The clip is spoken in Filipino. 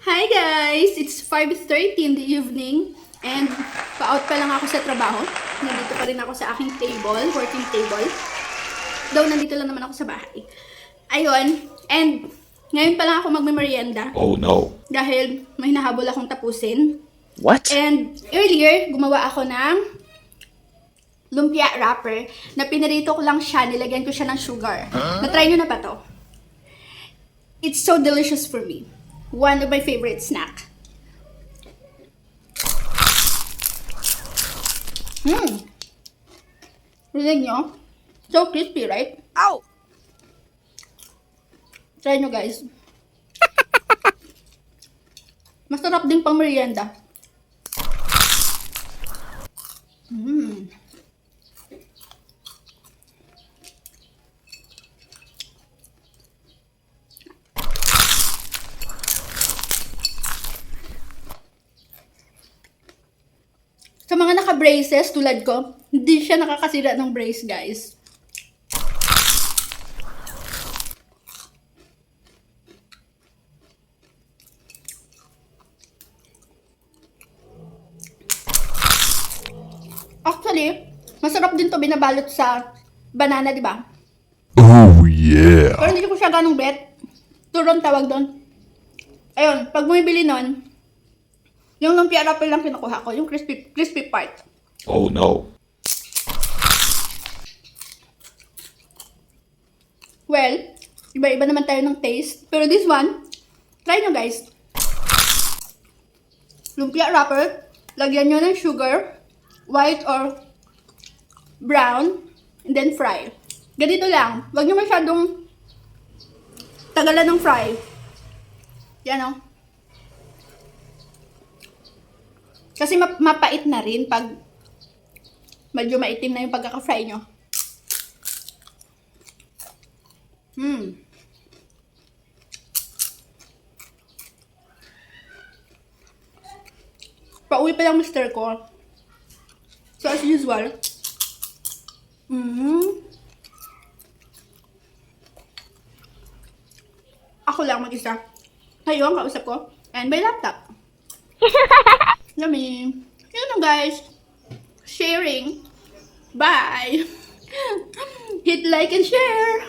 Hi guys! It's 5:30 in the evening and pa-out pa lang ako sa trabaho. Nandito pa rin ako sa aking table, working table. Though nandito lang naman ako sa bahay. Ayun, and ngayon pa lang ako magme-merienda. Oh no. Dahil may hinahabol akong tapusin. What? And earlier, gumawa ako ng lumpia wrapper na pinarito ko lang siya, nilagyan ko siya ng sugar. Na-try nyo na ba to? It's so delicious for me. One of my favorite snack. Rinig nyo? So crispy, right? Ow! Try nyo guys. Masarap din pang merienda. Sa mga naka-braces tulad ko, hindi siya nakakasira ng brace, guys. Actually, masarap din to binabalot sa banana, di ba? Oh yeah. Pero hindi ko siya ganong bet. Turon tawag doon. Ayun, pag bumibili nun, yung lumpia wrapper lang kinukuha ko, yung crispy part. Oh no. Well, iba-iba naman tayo ng taste. Pero this one, try nyo guys. Lumpia wrapper, lagyan nyo ng sugar, white or brown, and then fry. Ganito lang. Huwag nyo masyadong tagalan ng fry. Yan o. Kasi mapait na rin pag medyo maitim na yung pagkaka-fry nyo. Pauwi pa lang mister ko. So as usual, ako lang mag-isa. Kayo ang kausap ko. And my laptop. Yummy. Yun lang guys. Sharing. Bye. Hit like and share.